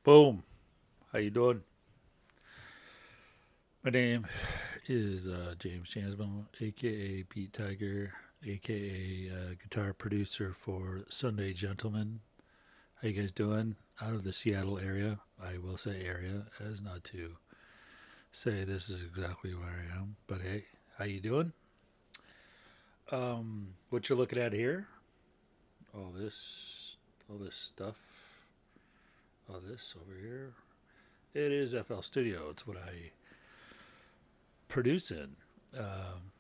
Boom. How you doing? My name is James Jansmo, aka Beattiger, aka guitar producer for Sunday Gentlemen. How you guys doing? Out of the Seattle area. I will say area, as not to say this is exactly where I am. But hey, how you doing? What you're looking at here? All this, all this stuff, all this over here. It is FL Studio. It's what I produce in. Um,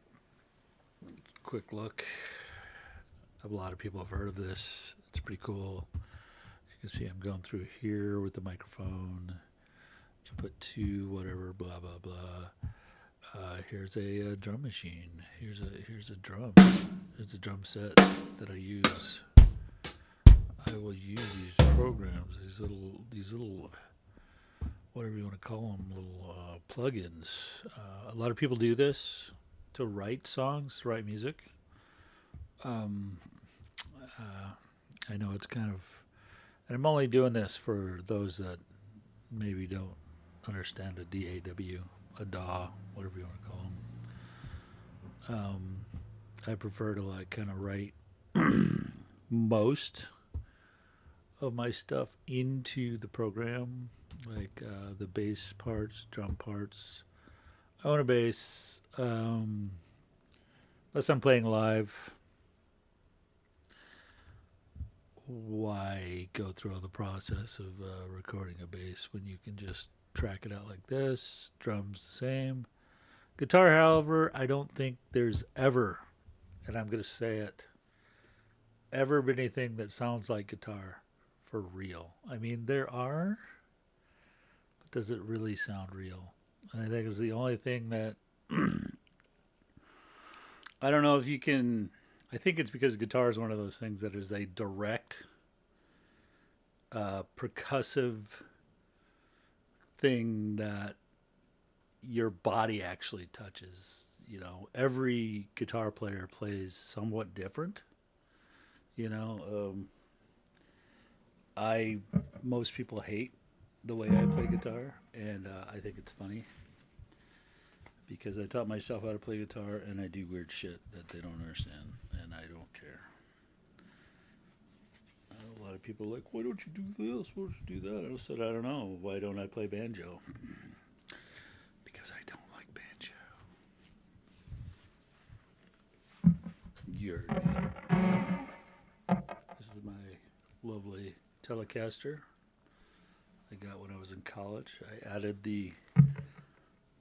Quick look. A lot of people have heard of this. It's pretty cool. You can see I'm going through here with the microphone. Input two, whatever, blah blah blah. Here's a drum machine. Here's a drum. Here's a drum set that I use. I will use these programs, these little whatever you want to call them, little plugins. A lot of people do this to write songs, to write music. Um, uh, I know it's kind of, and I'm only doing this for those that maybe don't understand a DAW, a DAW, whatever you want to call them. I prefer to like kind of write most of my stuff into the program, like the bass parts, drum parts. I own a bass. Unless I'm playing live, why go through all the process of recording a bass when you can just track it out like this? Drums the same. Guitar, however, I don't think there's ever, and I'm going to say it, ever been anything that sounds like guitar for real. I mean, there are, but does it really sound real? And I think it's the only thing that I don't know if you can. I think it's because guitar is one of those things that is a direct, percussive thing that your body actually touches. You know, every guitar player plays somewhat different. You know, I most people hate the way I play guitar, and I think it's funny because I taught myself how to play guitar, and I do weird shit that they don't understand, and I don't care. A lot of people are like, "Why don't you do this? Why don't you do that?" I said, "I don't know. Why don't I play banjo?" Because I don't like banjo. You heard me. This is my lovely Telecaster I got when I was in college. I added the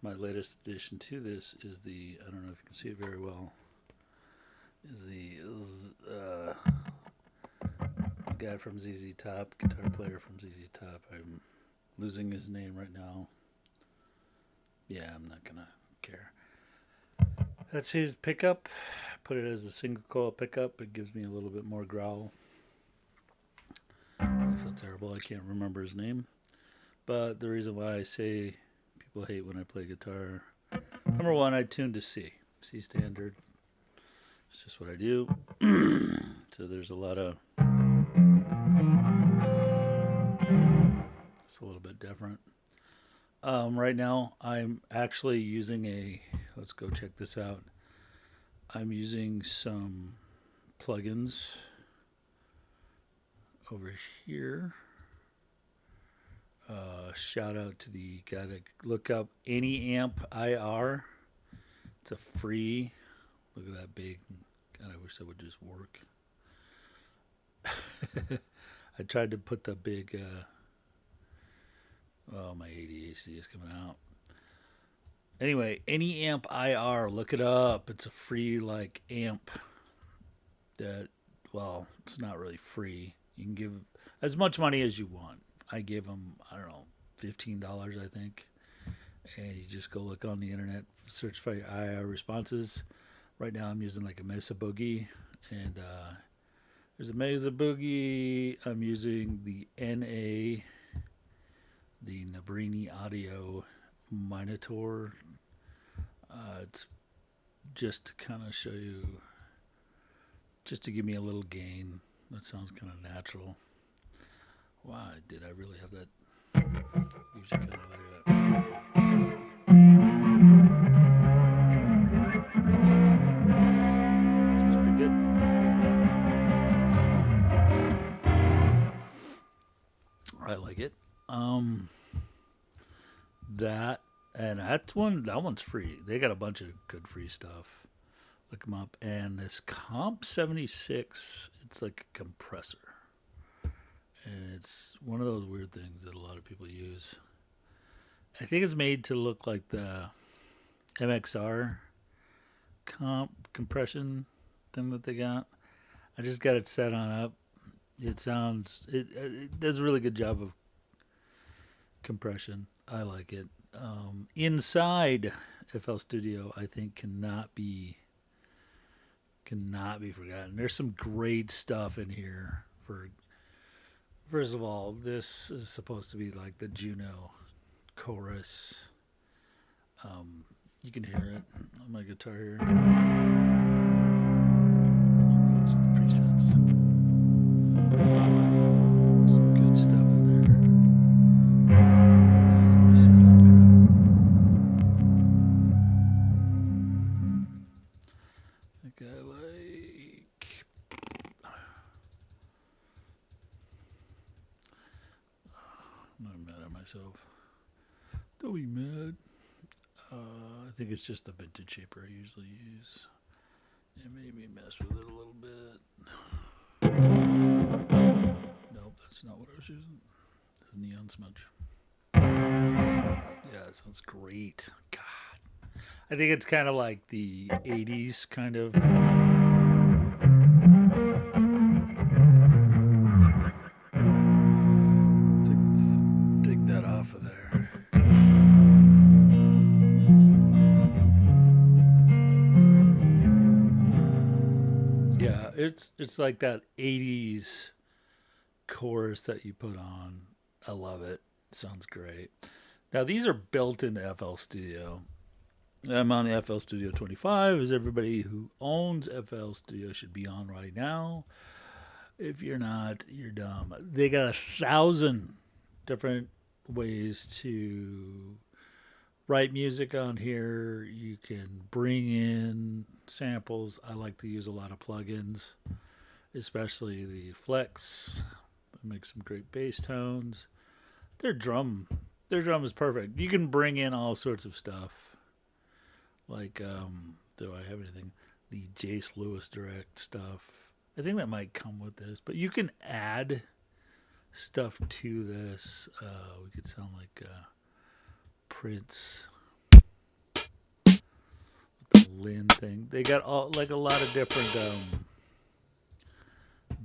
my latest addition to this is the, I don't know if you can see it very well, is the guy from ZZ Top, guitar player from ZZ Top. I'm losing his name right now. Yeah, I'm not gonna care. That's his pickup. Put it as a single coil pickup. It gives me a little bit more growl. I feel terrible. I can't remember his name. But the reason why I say people hate when I play guitar, number one, I tune to C. C standard. It's just what I do. So there's a lot of. It's a little bit different. Right now, I'm actually using a. Let's go check this out. I'm using some plugins over here. Shout out to the guy that look up any amp IR. It's a free. Look at that big. God, I wish that would just work. I tried to put the big. Oh, my ADHD is coming out. Anyway, any amp IR, look it up. It's a free like amp that, well, it's not really free. You can give as much money as you want. I gave them, I don't know, $15, I think. And you just go look on the internet, search for IR responses. Right now, I'm using like a Mesa Boogie, and there's a Mesa Boogie. I'm using the NA, the Nabrini Audio Minotaur. It's just to kind of show you, just to give me a little gain. That sounds kind of natural. Why did I really have that? I like it. Um, that and that's one. That one's free. They got a bunch of good free stuff. Look them up. And this Comp 76, it's like a compressor, and it's one of those weird things that a lot of people use. I think it's made to look like the MXR compression thing that they got. I just got it set on up. It does a really good job of compression. I like it. Inside FL Studio, I think cannot be forgotten. There's some great stuff in here. For first of all, this is supposed to be like the Juno chorus. You can hear it on my guitar here. I'll go through the presets. Some good stuff in there. Now let me reset it. I think I like. I'm mad at myself. Don't be mad. I think it's just the vintage shaper I usually use. It made me mess with it a little bit. Nope, that's not what I was using. It's neon smudge. Yeah, it sounds great. God. I think it's kind of like the 80s kind of. Take that off of there. Yeah, it's like that 80s chorus that you put on. I love it. Sounds great. Now these are built into FL Studio. I'm on the FL Studio 25, as everybody who owns FL Studio should be on right now. If you're not, you're dumb. They got 1,000 different ways to write music on here. You can bring in samples. I like to use a lot of plugins, especially the Flex. That makes some great bass tones. Their drum is perfect. You can bring in all sorts of stuff. Like, do I have anything? The Jace Lewis Direct stuff. I think that might come with this, but you can add stuff to this. We could sound like Prince with the Lynn thing. They got like a lot of different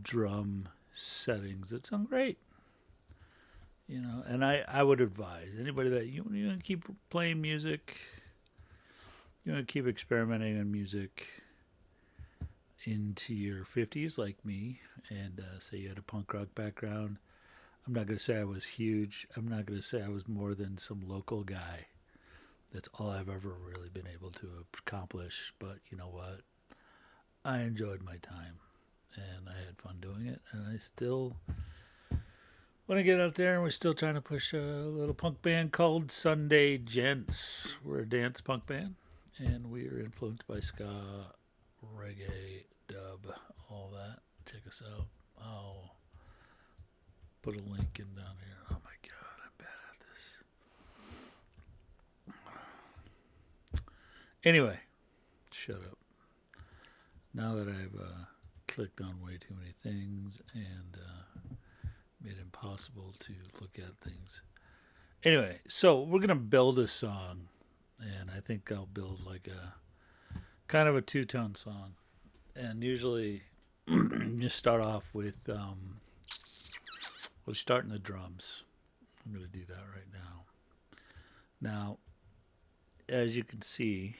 drum settings that sound great. And I would advise anybody that you want to keep playing music, you want to keep experimenting on music into your 50s like me, and say you had a punk rock background. I'm not going to say I was huge. I'm not going to say I was more than some local guy. That's all I've ever really been able to accomplish. But you know what? I enjoyed my time, and I had fun doing it, and I still want to get out there, and we're still trying to push a little punk band called Sunday Gents. We're a dance punk band, and we are influenced by ska, reggae, dub, all that. Check us out. I'll put a link in down here. Oh my God, I'm bad at this. Anyway, shut up. Now that I've clicked on way too many things and made it impossible to look at things. Anyway, so we're going to build a song, and I think I'll build like a kind of a two-tone song. And usually just start off with, we'll start in the drums. I'm going to do that right now. Now, as you can see,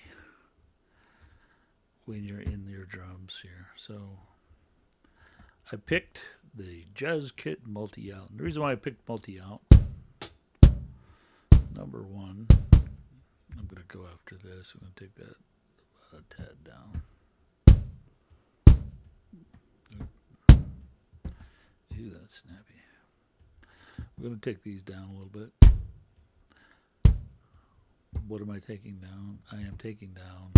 when you're in your drums here, so I picked the Jazz Kit multi-out. And the reason why I picked multi-out, number one, I'm going to go after this. I'm going to take that about a tad down. Ew, that's snappy. We're going to take these down a little bit. What am I taking down? I am taking down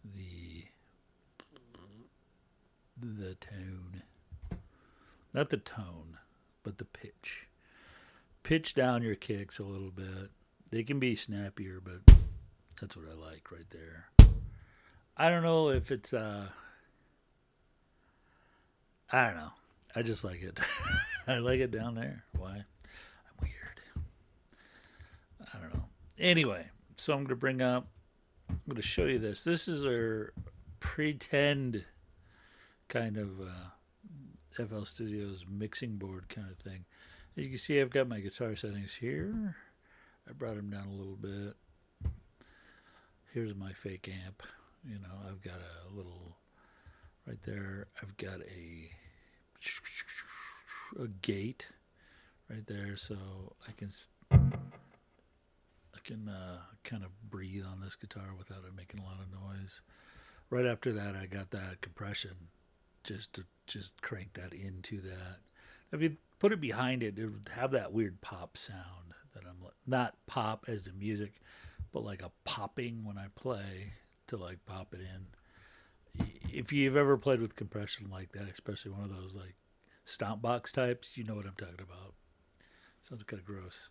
the tone. Not the tone, but the pitch. Pitch down your kicks a little bit. They can be snappier, but that's what I like right there. I don't know if it's I don't know. I just like it. I like it down there. Why? I'm weird. I don't know. Anyway, so I'm going to I'm going to show you this. This is our pretend kind of FL Studios mixing board kind of thing. As you can see, I've got my guitar settings here. I brought them down a little bit. Here's my fake amp. You know, I've got a little right there. I've got a gate right there, so I can kind of breathe on this guitar without it making a lot of noise. Right after that, I got that compression just to crank that into that. If you put it behind it, it would have that weird pop sound that I'm not pop as the music, but like a popping when I play to like pop it in. If you've ever played with compression like that, especially one of those like stomp box types, you know what I'm talking about. Sounds kind of gross.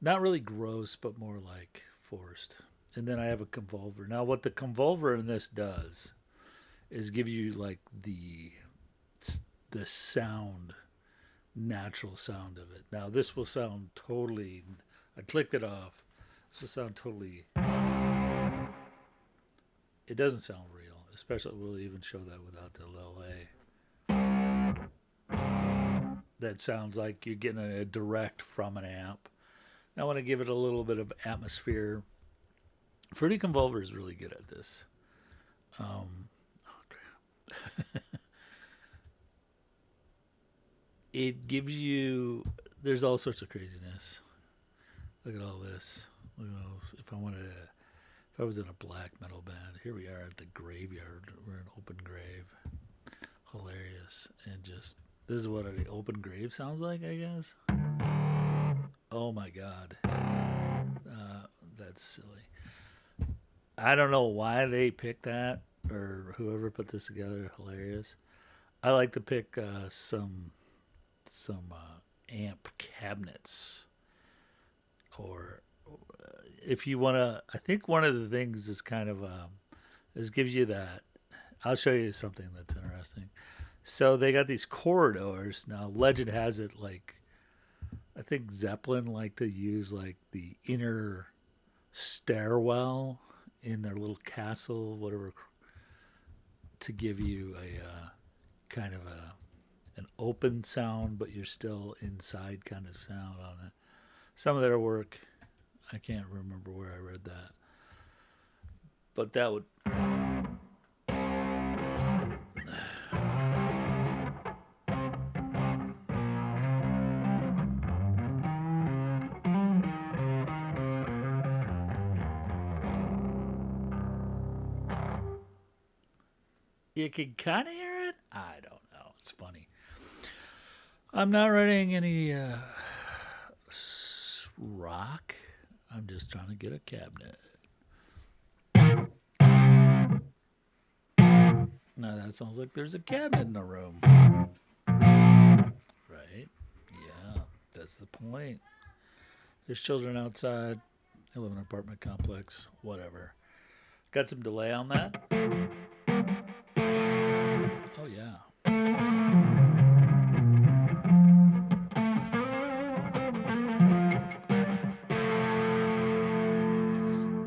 Not really gross, but more like forced. And then I have a convolver. Now, what the convolver in this does is give you like the sound, natural sound of it. Now, this will sound totally. I clicked it off. This will sound totally. It doesn't sound real, especially we'll even show that without the delay. That sounds like you're getting a direct from an amp. Now I want to give it a little bit of atmosphere. Fruity Convolver is really good at this. Oh crap. It gives you. There's all sorts of craziness. Look at all this. Look at all this. If I was in a black metal band, here we are at the graveyard. We're in an open grave. Hilarious. And just, this is what an open grave sounds like, I guess. Oh my God. That's silly. I don't know why they picked that, or whoever put this together. Hilarious. I like to pick some amp cabinets, or if you want to, I think one of the things is kind of this gives you that. I'll show you something that's interesting. So they got these corridors. Now legend has it, like I think Zeppelin like to use like the inner stairwell in their little castle, whatever, to give you a kind of an open sound, but you're still inside kind of sound on it. Some of their work, I can't remember where I read that, but that would. You can kind of hear it. I don't know. It's funny. I'm not writing any rock. I'm just trying to get a cabinet. Now that sounds like there's a cabinet in the room. Right? Yeah, that's the point. There's children outside. I live in an apartment complex. Whatever. Got some delay on that? Oh, yeah.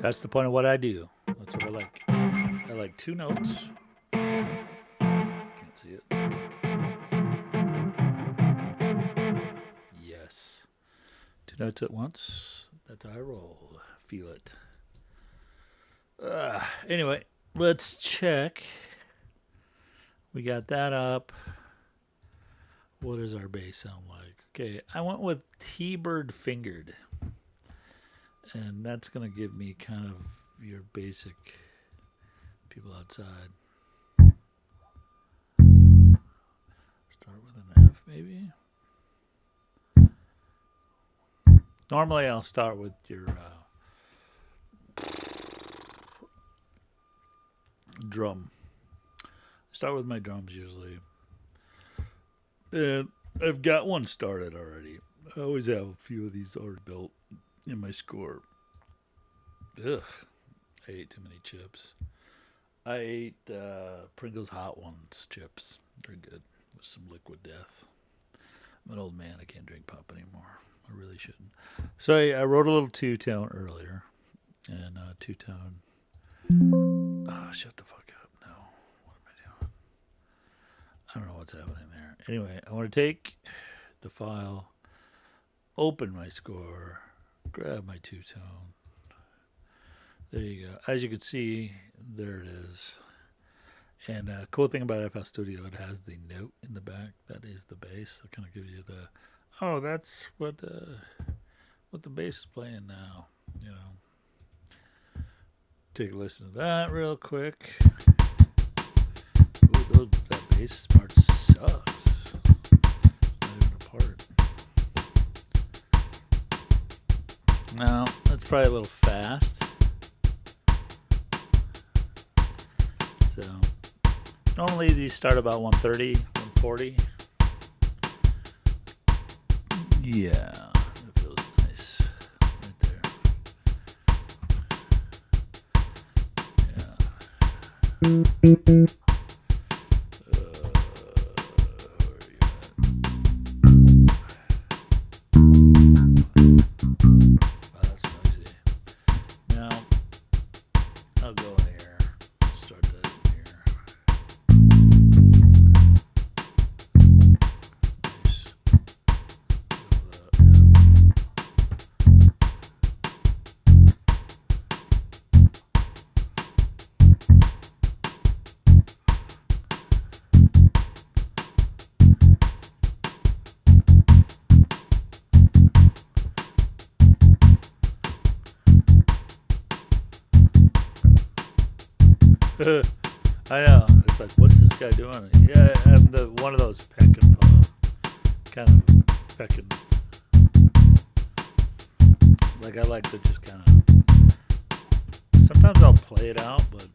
That's the point of what I do. That's what I like. I like two notes. Can't see it. Yes. Two notes at once. That's how I roll. Feel it. Anyway, let's check. We got that up. What does our bass sound like? Okay, I went with T-Bird Fingered. And that's going to give me kind of your basic people outside. Start with an F, maybe. Normally I'll start with your drum. Start with my drums usually. And I've got one started already. I always have a few of these already built in my score. Ugh, I ate too many chips. I ate Pringles Hot Ones chips. They're good with some liquid death. I'm an old man. I can't drink pop anymore. I really shouldn't. So I wrote a little two-tone earlier, and two-tone. Oh, shut the fuck up! No, what am I doing? I don't know what's happening there. Anyway, I want to take the file, open my score, grab my two-tone. There you go. As you can see, there it is. And cool thing about FL Studio, it has the note in the back. That is the bass. It kind of gives you the, oh, that's what the bass is playing now. You know, take a listen to that real quick. Ooh, that bass part sucks. Not even a part. Now that's probably a little fast. So normally these start about 130, 140. Yeah, that feels nice right there. Yeah. Wow, that's noisy. Now I'll go in here. Start that in here. Nice. I know. It's like, what's this guy doing? Yeah, I'm one of those peck and paw, kind of pecking. Like I like to just kind of. Sometimes I'll play it out, but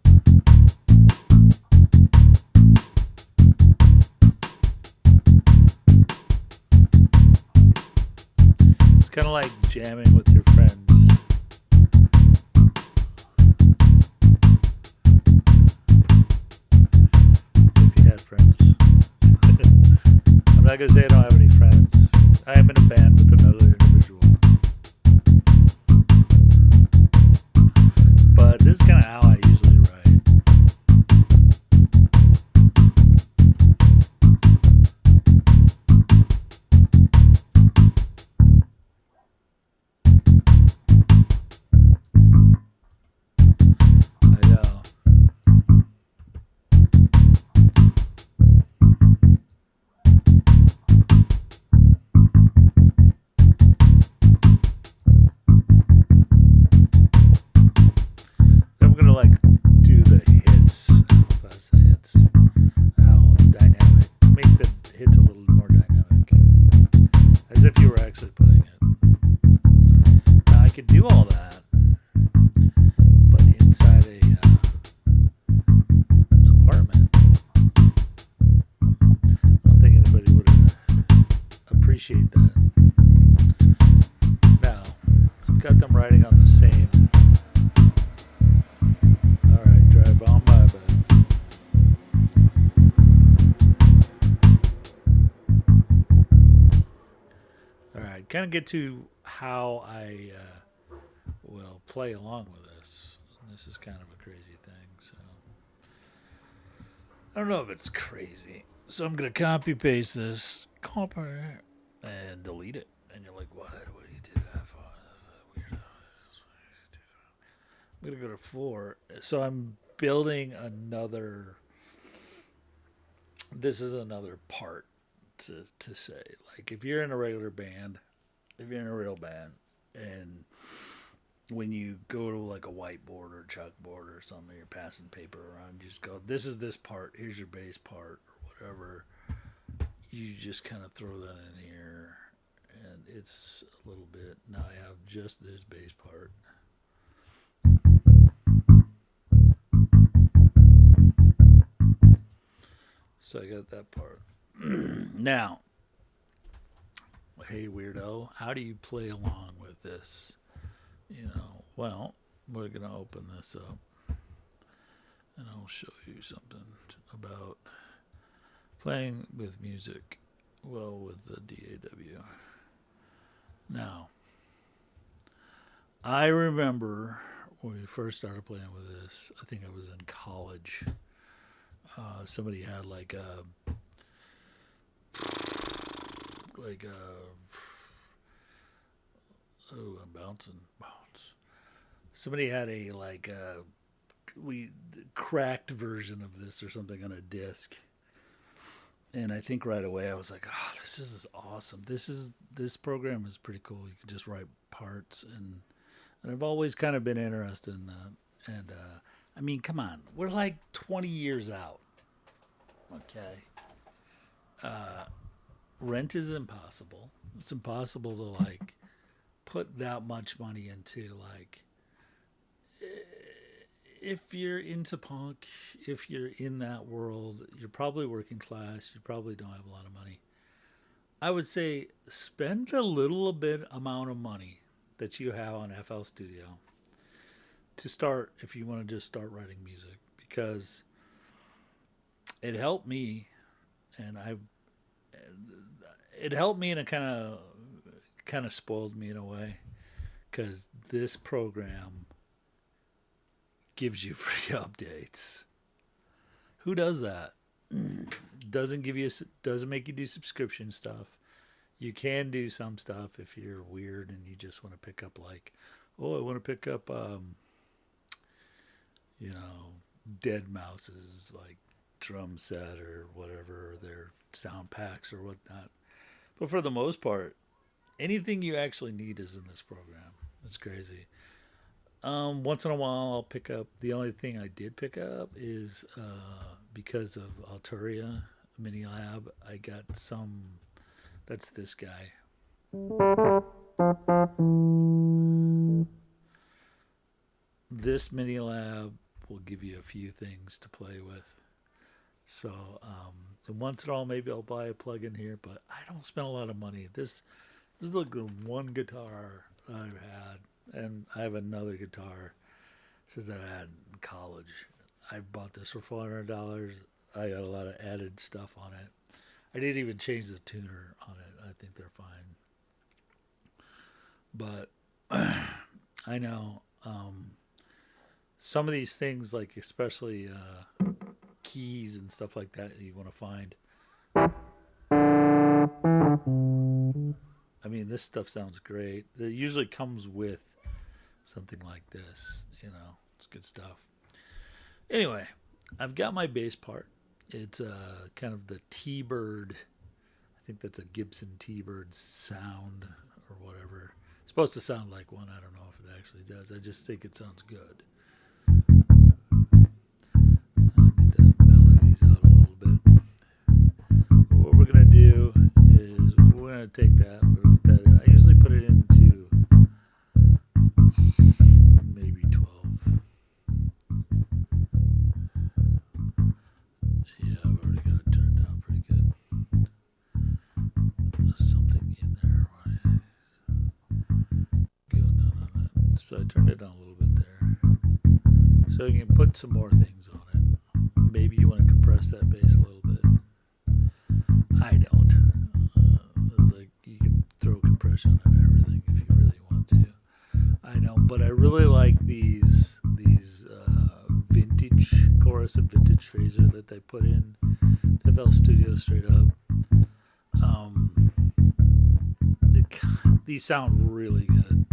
it's kind of like jamming with your friends. I'm not gonna say I don't have any friends. I am in a band with another individual, but this is kind of how I usually write. I know. I'm gonna like do the hits. How fast the hits? How dynamic? Make the hits a little more dynamic, as if you were actually playing it. Now I could do all that, but inside a apartment, I don't think anybody would appreciate that. Now I've got them writing on the same. Alright, drive on by, bud. Alright, kind of get to how I will play along with this. This is kind of a crazy thing, so. I don't know if it's crazy. So I'm going to copy paste this, copy, and delete it. And you're like, what? What do you do that for? Weirdo. I'm going to go to 4. So I'm building another. This is another part to say. Like, if you're in a regular band, if you're in a real band, and when you go to like a whiteboard or chalkboard or something, you're passing paper around, you just go, this is this part, here's your bass part, or whatever. You just kind of throw that in here, and it's a little bit. Now I have just this bass part. So I got that part. Now, hey weirdo, how do you play along with this? Well, we're going to open this up and I'll show you something about playing with music well with the DAW. Now, I remember when we first started playing with this, I think I was in college. Somebody had oh, I'm bouncing. Bounce. Somebody had we cracked version of this or something on a disc. And I think right away I was like, oh, this is awesome. This program is pretty cool. You can just write parts, and I've always kind of been interested in that. And I mean, come on, we're like 20 years out. Okay. Rent is impossible. It's impossible to put that much money into if you're into punk, if you're in that world, you're probably working class, you probably don't have a lot of money. I would say spend a little bit amount of money that you have on FL Studio to start if you want to just start writing music, because it helped me, and it helped me, and it kind of spoiled me in a way, because this program gives you free updates. Who does that? Doesn't make you do subscription stuff. You can do some stuff if you're weird and you just want to pick up I want to pick up Dead Mouse's drum set or whatever, or their sound packs or whatnot. But for the most part, anything you actually need is in this program. It's crazy. Once in a while I'll pick up. The only thing I did pick up is because of Alturia Mini Lab, I got some. That's this guy. This Mini Lab will give you a few things to play with. So and once in a while maybe I'll buy a plug-in here, but I don't spend a lot of money. This is like the one guitar I've had. And I have another guitar since I had in college. I bought this for $400. I got a lot of added stuff on it. I didn't even change the tuner on it. I think they're fine. But I know some of these things, especially keys and stuff like that you want to find. I mean, this stuff sounds great. It usually comes with something like this, it's good stuff. Anyway, I've got my bass part. It's kind of the T-Bird. I think that's a Gibson T-Bird sound or whatever. It's supposed to sound like one. I don't know if it actually does. I just think it sounds good. I need to mellow these out a little bit. But what we're going to do is we're going to take that. We're going to put that in. I usually put it into maybe 12. Yeah, I've already got it turned down pretty good. There's something in there. Going down on that. So I turned it down a little bit there. So you can put some more things on it. Maybe you want to compress that bass a little bit. I don't. You can throw compression on everything if you really want to. I know, but I really like these vintage chorus and vintage phaser that they put in FL Studio straight up. These sound really good.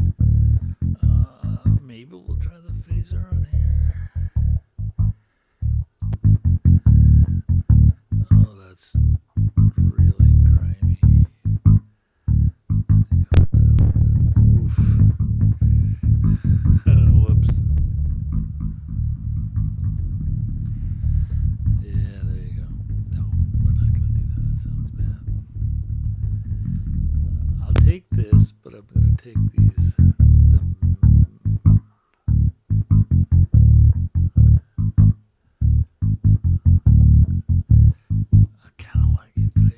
Maybe we'll try the phaser on here. Oh, that's really grimy. Oof. Whoops. Yeah, there you go. No, we're not going to do that. That sounds bad. I'll take this, but I'm going to take these. I kind of like it, but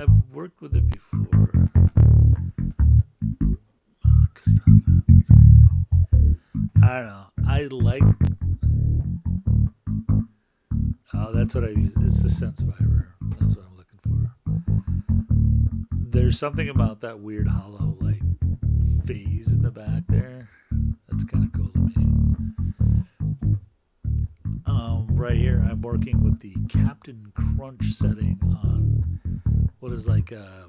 I've worked with it before. I like. Oh, that's what I use. It's the Sense Fiber. That's what I'm looking for. There's something about that weird hollow like phase in the back there. That's kind of cool to me. Right here, I'm working with the Captain Crunch setting on what is like a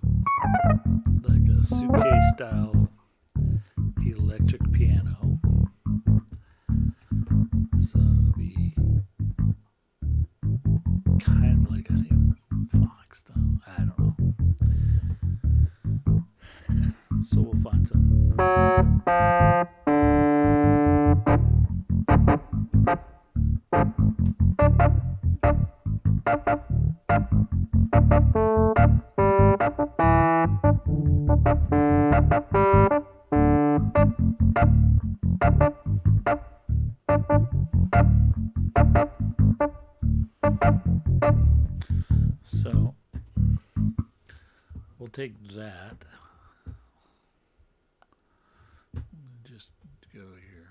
suitcase style electric piano. So it'll be kind of like I think Fox style. I don't know. So we'll find some. So we'll take that. Just go here.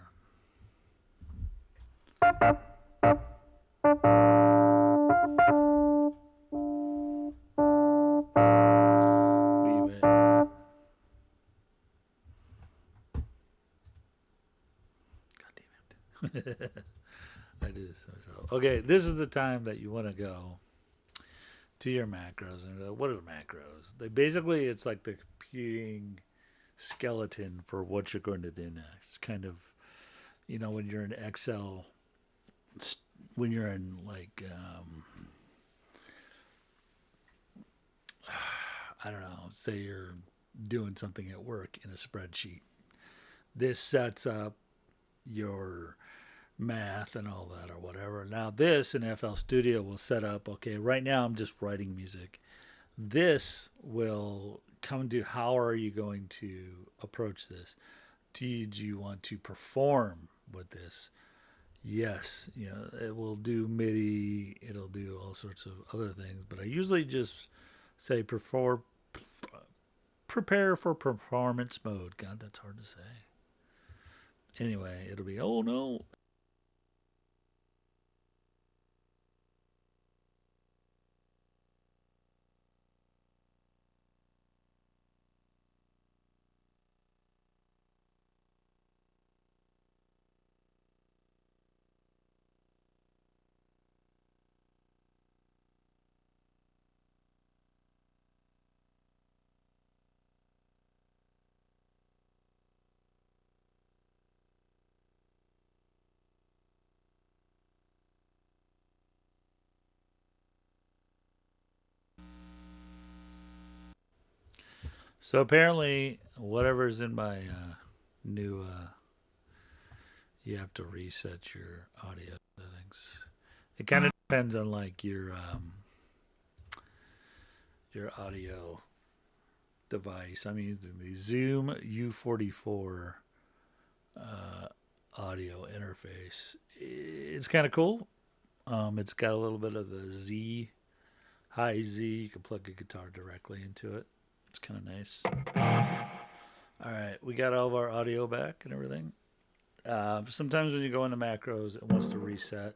Leave it. God damn it. I did this. Okay, this is the time that you want to go to your macros. And what are the macros? They basically, it's like the computing skeleton for what you're going to do next. Kind of, when you're in Excel, when you're in like, I don't know, say you're doing something at work in a spreadsheet. This sets up your math and all that or whatever. Now this in FL Studio will set up, okay, right now I'm just writing music. This will come to how are you going to approach this? Do you want to perform with this? Yes, it will do MIDI, it'll do all sorts of other things, but I usually just say prepare for performance mode. God, that's hard to say. Anyway, it'll be, oh no, so apparently, whatever's in my new, you have to reset your audio settings. It kind of depends on like your audio device. I'm using the Zoom U44 audio interface. It's kind of cool. It's got a little bit of the Z, high Z. You can plug a guitar directly into it. It's kind of nice. All right, we got all of our audio back and everything. Sometimes when you go into macros, it wants to reset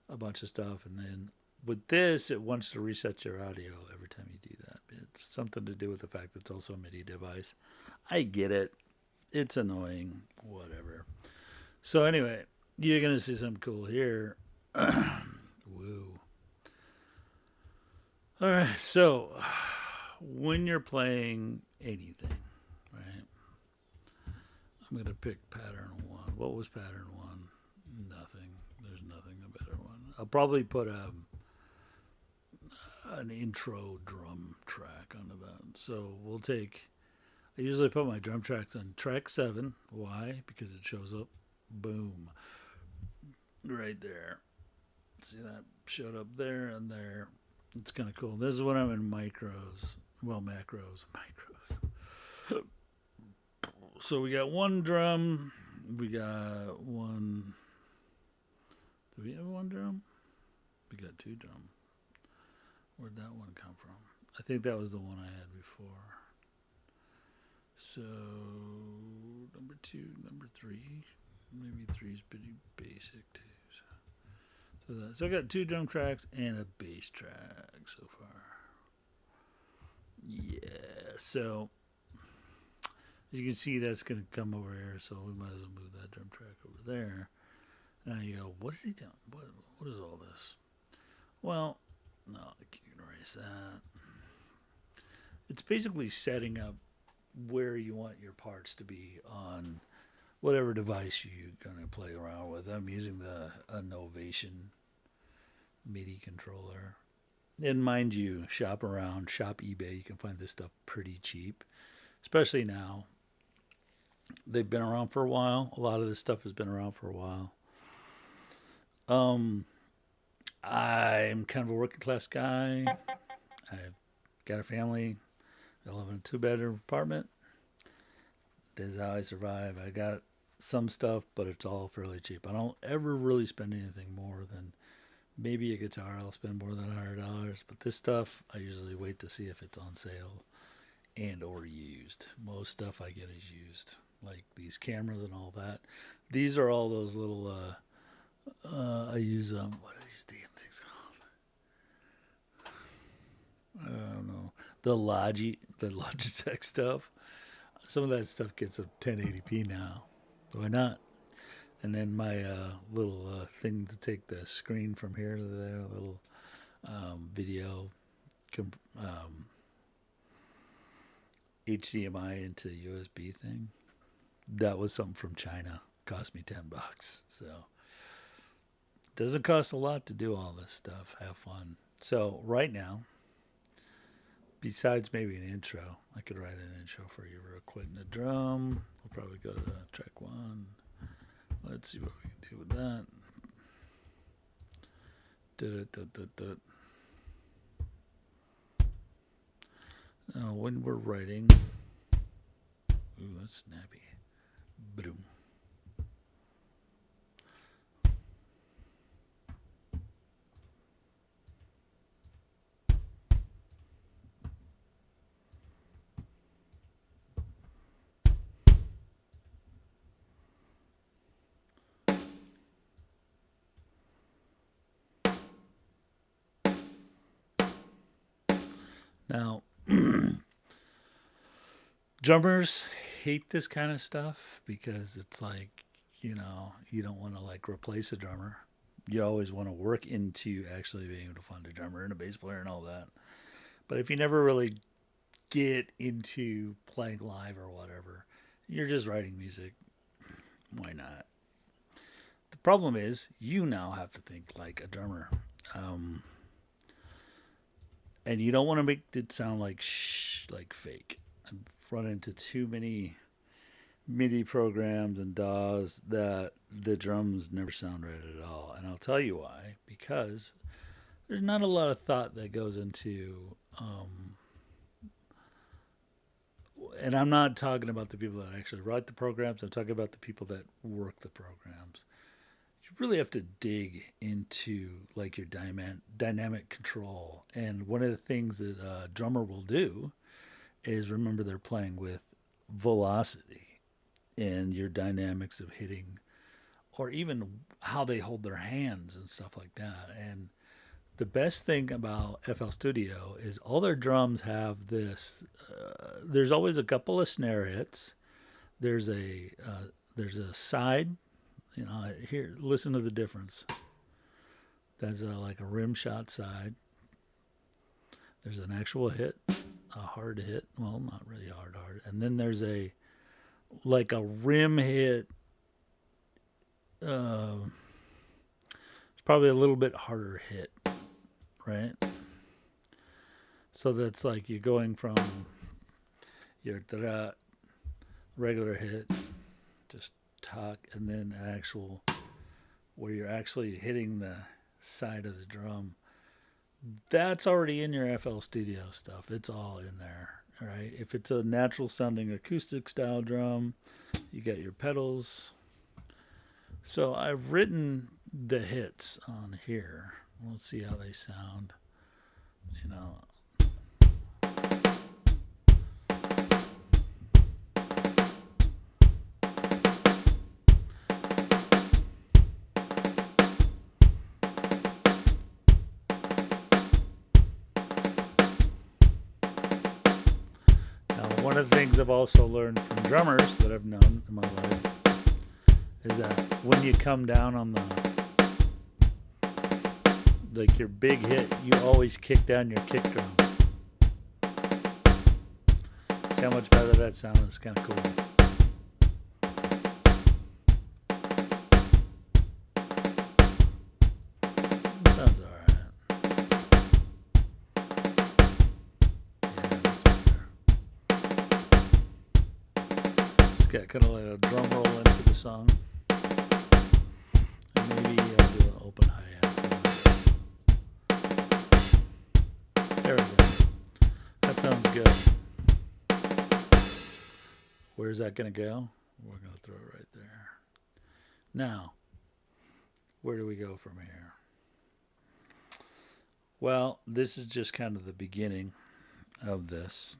a bunch of stuff, and then with this, it wants to reset your audio every time you do that. It's something to do with the fact that it's also a MIDI device. I get it. It's annoying. Whatever. So anyway, you're gonna see something cool here. Woo. All right. So when you're playing anything, right? I'm gonna pick pattern one. What was pattern one? Nothing. There's nothing a better one. I'll probably put an intro drum track onto that. So we'll take. I usually put my drum tracks on track 7. Why? Because it shows up. Boom. Right there. See that showed up there and there. It's kind of cool. This is when I'm in micros. Well, macros. Micros. So we got one drum. We got one. Do we have one drum? We got 2 drum. Where'd that one come from? I think that was the one I had before. So number 2, number 3, maybe three's pretty basic too. So I got 2 drum tracks and a bass track so far. Yeah, so as you can see, that's going to come over here, so we might as well move that drum track over there. Now you go, what is he doing? What is all this? Well, no, I can erase that. It's basically setting up where you want your parts to be on whatever device you're going to play around with. I'm using the Novation MIDI controller. And mind you, shop around, shop eBay. You can find this stuff pretty cheap, especially now. They've been around for a while. A lot of this stuff has been around for a while. I'm kind of a working class guy. I've got a family. I live in a 2-bedroom apartment. This is how I survive. I got some stuff, but it's all fairly cheap. I don't ever really spend anything more than maybe a guitar. I'll spend more than $100, but this stuff I usually wait to see if it's on sale and or used. Most stuff I get is used, like these cameras and all that. These are all those little I use what are these damn things called? I don't know. The Logitech stuff. Some of that stuff gets a 1080p now. Why not? And then my little thing to take the screen from here to there, a little video HDMI into USB thing. That was something from China. Cost me $10. So it doesn't cost a lot to do all this stuff. Have fun. So right now, besides maybe an intro, I could write an intro for you real quick. In the drum, we'll probably go to track 1. Let's see what we can do with that. Now, when we're writing, ooh, that's snappy. Boom. Now, drummers hate this kind of stuff because it's like, you don't want to like replace a drummer. You always want to work into actually being able to find a drummer and a bass player and all that. But if you never really get into playing live or whatever, you're just writing music. Why not? The problem is you now have to think like a drummer. And you don't want to make it sound like fake. I've run into too many MIDI programs and DAWs that the drums never sound right at all. And I'll tell you why. Because there's not a lot of thought that goes into... and I'm not talking about the people that actually write the programs. I'm talking about the people that work the programs. You really have to dig into like your dynamic control. And one of the things that a drummer will do is remember they're playing with velocity and your dynamics of hitting, or even how they hold their hands and stuff like that. And the best thing about FL Studio is all their drums have this. There's always a couple of snare hits. There's a side. Here, listen to the difference. That's like a rim shot side. There's an actual hit, a hard hit. Well, not really hard. And then there's a rim hit. It's probably a little bit harder hit, right? So that's like you're going from your regular hit, just talk, and then an actual where you're actually hitting the side of the drum. That's already in your FL Studio stuff. It's all in there, right? If it's a natural sounding acoustic style drum, you got your pedals. So I've written the hits on here. We'll see how they sound. of the things I've also learned from drummers that I've known in my life is that when you come down on the like your big hit, you always kick down your kick drum. See how much better that sounds? It's kind of cool. Sounds alright. Yeah, that's better. Just got kind of like a drum roll into the song. And maybe I'll do an open hi-hat. There we go. That sounds good. Where's that going to go? We're going to throw it right there. Now, where do we go from here? Well, this is just kind of the beginning of this.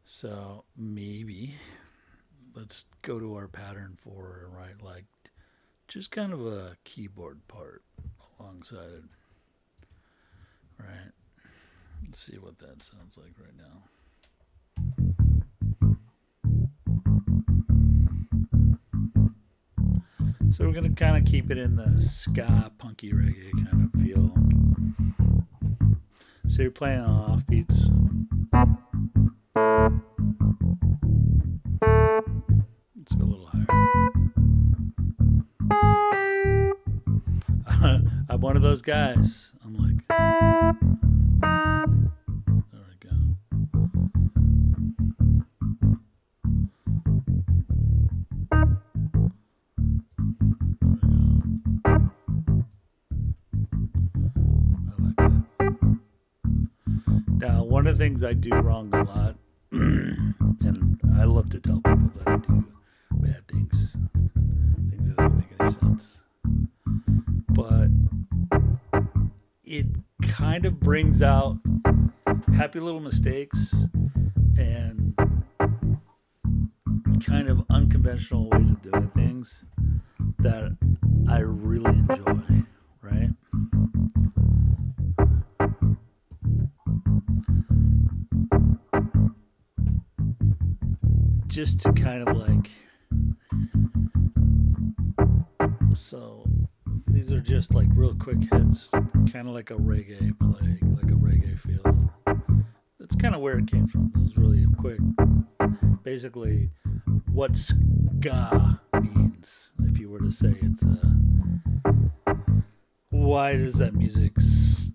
So maybe let's go to our pattern for right, like just kind of a keyboard part alongside it. Right. Let's see what that sounds like right now. So we're going to kind of keep it in the ska, punky reggae kind of feel. So you're playing on offbeats. Let's go a little higher. I'm one of those guys. I'm like, there we go. Now, one of the things I do wrong a lot, and I love to tell people that I do bad things, things that don't make any sense, but it kind of brings out happy little mistakes and kind of unconventional ways of doing things that I really enjoy, right? Just to kind of like, so these are just like real quick hits, kind of like a reggae play, like a reggae feel. That's kind of where it came from. It was really quick. Basically, what ska means, if you were to say it's why does that music,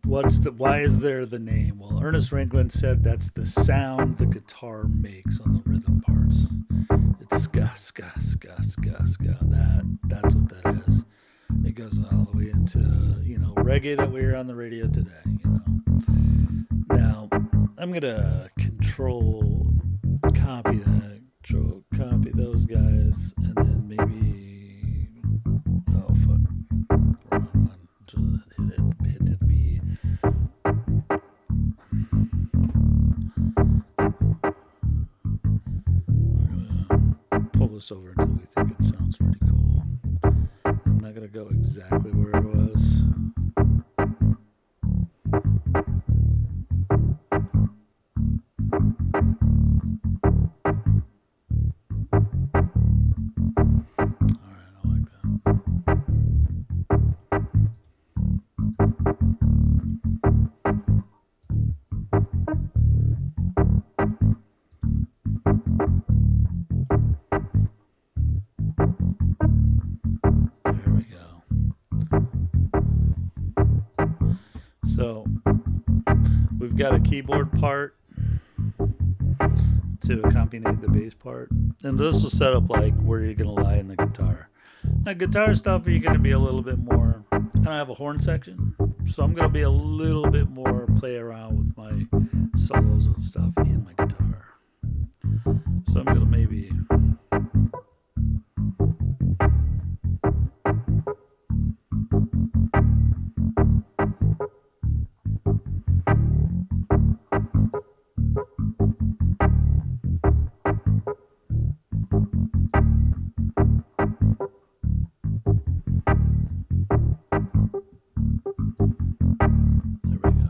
why is there the name? Well, Ernest Franklin said that's the sound the guitar makes on the rhythm parts. It's ska, ska, ska, ska, ska. That's what that is. It goes all the way into, reggae that we hear on the radio today, Now, I'm going to copy those guys, and then maybe, oh, fuck, wrong one. Hit it B. We're gonna pull this over until we think it sounds pretty cool. I'm not gonna go exactly where it was. So we've got a keyboard part to accompany the bass part, and this will set up like where you're gonna lie in the guitar. Now, guitar stuff, you're gonna be a little bit more. I don't have a horn section, so I'm gonna be a little bit more play around with my solos and stuff in my guitar. So I'm gonna maybe. There we go.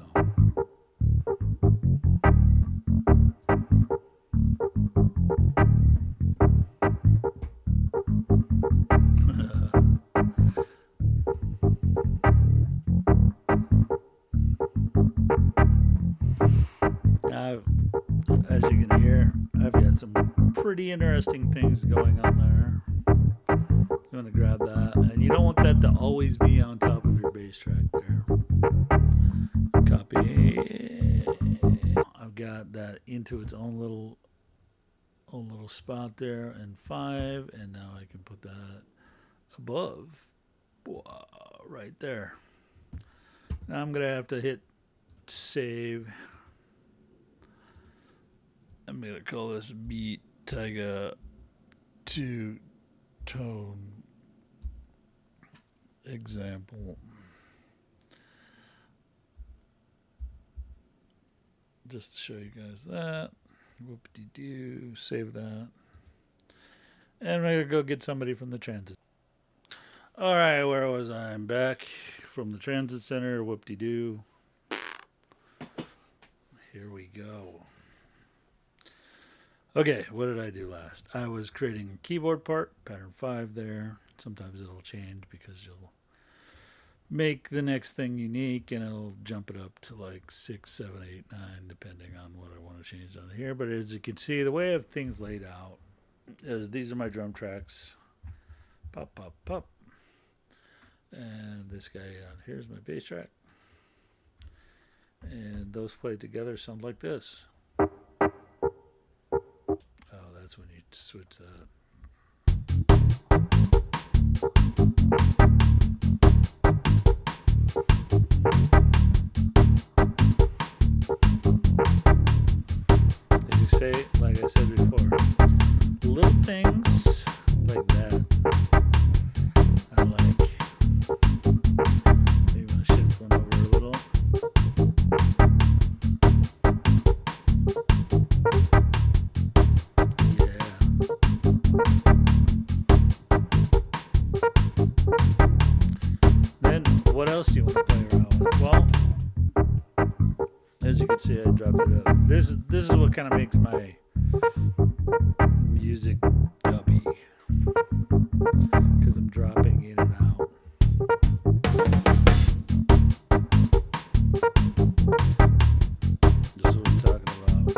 some pretty interesting things going on there. You want to grab that, and you don't want that to always be on top of your bass track there. Copy. I've got that into its own little spot there in 5, and now I can put that above, right there. Now I'm gonna have to hit save. I'm gonna call this Beattiger 2-tone example. Just to show you guys that. Whoop-de-doo. Save that. And we're gonna go get somebody from the transit. All right, where was I? I'm back from the transit center. Whoop-de-doo. Here we go. Okay, what did I do last? I was creating a keyboard part, pattern 5 there. Sometimes it'll change because you'll make the next thing unique and it'll jump it up to like 6, 7, 8, 9, depending on what I want to change on here. But as you can see, the way of things laid out is these are my drum tracks. Pop, pop, pop. And this guy here's my bass track. And those played together sound like this. That's when you switch that. As you say, like I said before, little things like that I like. Maybe want to shift one over a little. What else do you want to play around with? Well, as you can see, I dropped it out. This is what kind of makes my music dubby, because I'm dropping in and out. This is what I'm talking about.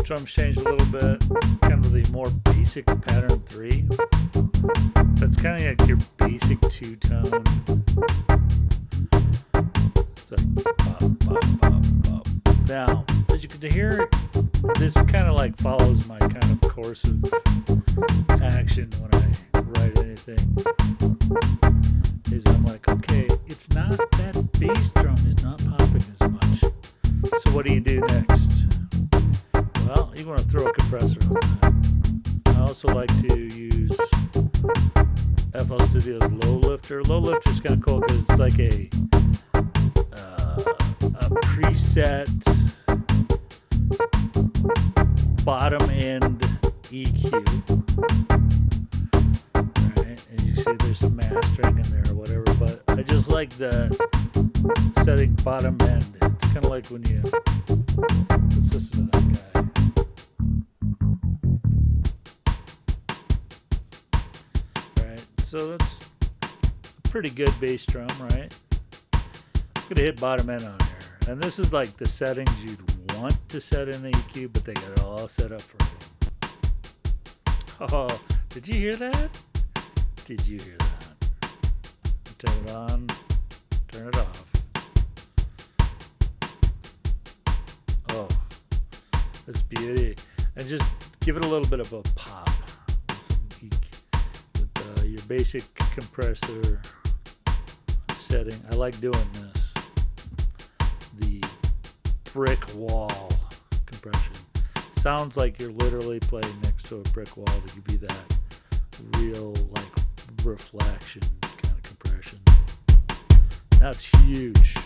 Drums changed a little bit, kind of the more basic pattern 3. That's kind of like your basic 2-tone. It's like pop, pop, pop, pop. Now, as you can hear, this kind of like follows my kind of course of action when I write anything. Is I'm like, okay, it's not that bass drum is not popping as much. So what do you do next? Well, you want to throw a compressor on that. I also like to use FL Studio's Low Lifter. Low Lifter is kind of cool because it's like a preset bottom end EQ. Right, and you see there's some mastering in there or whatever, but I just like the setting bottom end. It's kind of like when you let's listen to that guy. So that's a pretty good bass drum, right? I'm gonna hit bottom end on here. And this is like the settings you'd want to set in the EQ, but they got it all set up for you. Oh, did you hear that? Did you hear that? Turn it on, turn it off. Oh, that's beauty. And just give it a little bit of a pop. Your basic compressor setting. I like doing this. The brick wall compression. Sounds like you're literally playing next to a brick wall to give you that real like reflection kind of compression. That's huge.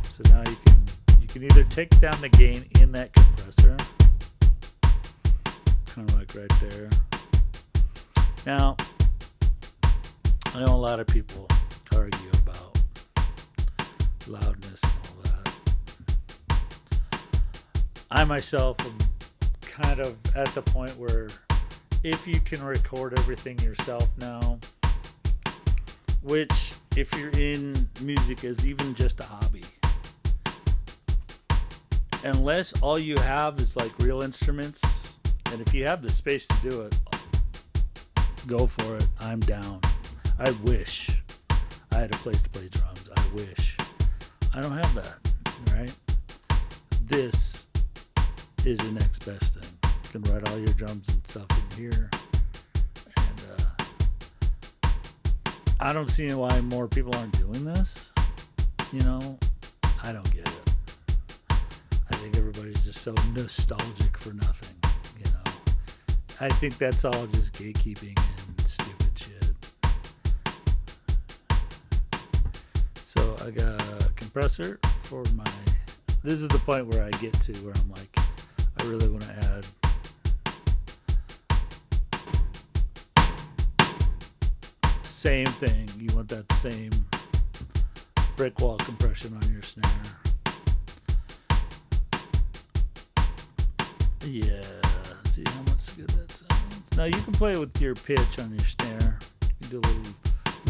So now you can either take down the gain in that compressor, kind of like right there. Now, I know a lot of people argue about loudness and all that. I myself am kind of at the point where if you can record everything yourself now, which if you're in music is even just a hobby, unless all you have is like real instruments, and if you have the space to do it, go for it. I'm down. I wish I had a place to play drums. I wish. I don't have that, right? This is the next best thing. You can write all your drums and stuff in here. And I don't see why more people aren't doing this. You know, I don't get it. I think everybody's just so nostalgic for nothing, you know. I think that's all just gatekeeping and stupid shit. So I got a compressor for my... This is the point where I get to where I'm like, I really want to add same thing. You want that same brick wall compression on your snare. Yeah, see how much good that sounds. Now you can play with your pitch on your snare. You do a little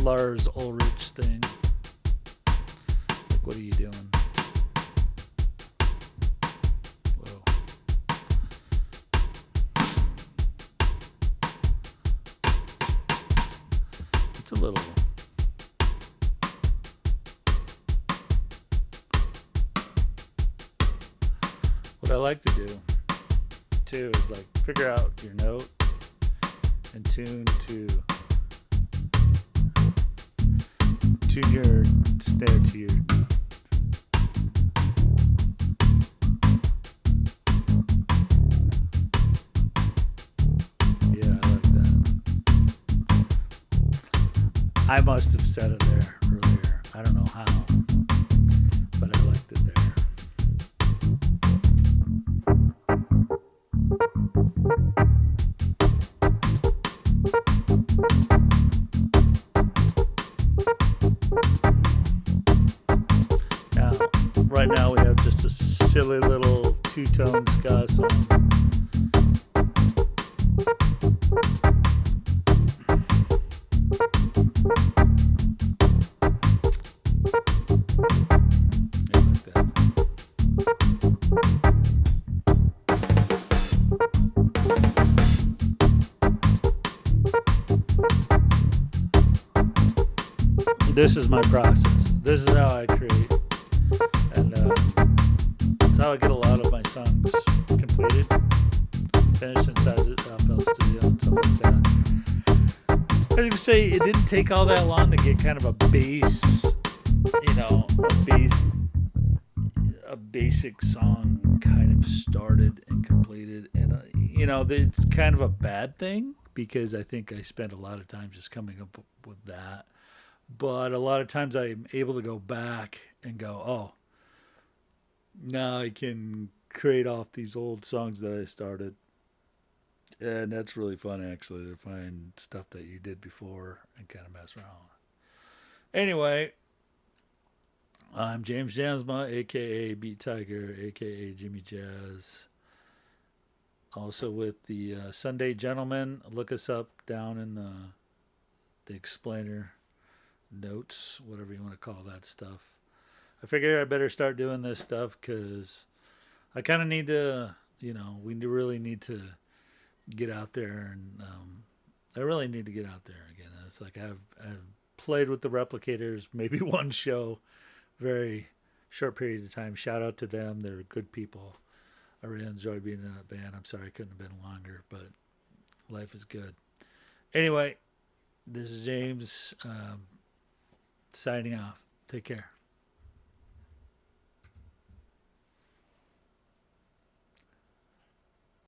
Lars Ulrich thing. Like, what are you doing? Whoa. It's a little... What I like to do too is like figure out your note and tune your snare to your note. Yeah, I like that. I must have said it there earlier. I don't know how, but I liked it there. Right now we have just a silly little two-tone ska song. Yeah, like that. This is my process. This is how I create. And that's how I get a lot of my songs completed, finished inside the FL Studio and stuff like that. I was gonna say it didn't take all that long to get kind of a bass, you know, a basic song kind of started and completed. And you know, it's kind of a bad thing because I think I spent a lot of time just coming up with that. But a lot of times I'm able to go back and go, oh, now I can create off these old songs that I started. And that's really fun, actually, to find stuff that you did before and kind of mess around. Anyway, I'm James Jansma, a.k.a. Beattiger, a.k.a. Jimmy Jazz. Also with the Sunday Gentleman. Look us up down in the explainer notes, whatever you want to call that stuff. I figure I better start doing this stuff because I kind of need to, you know, we really need to get out there, and I really need to get out there again. It's like I've played with the Replicators, maybe one show, very short period of time. Shout out to them. They're good people. I really enjoyed being in that band. I'm sorry I couldn't have been longer, but life is good. Anyway, this is James signing off. Take care.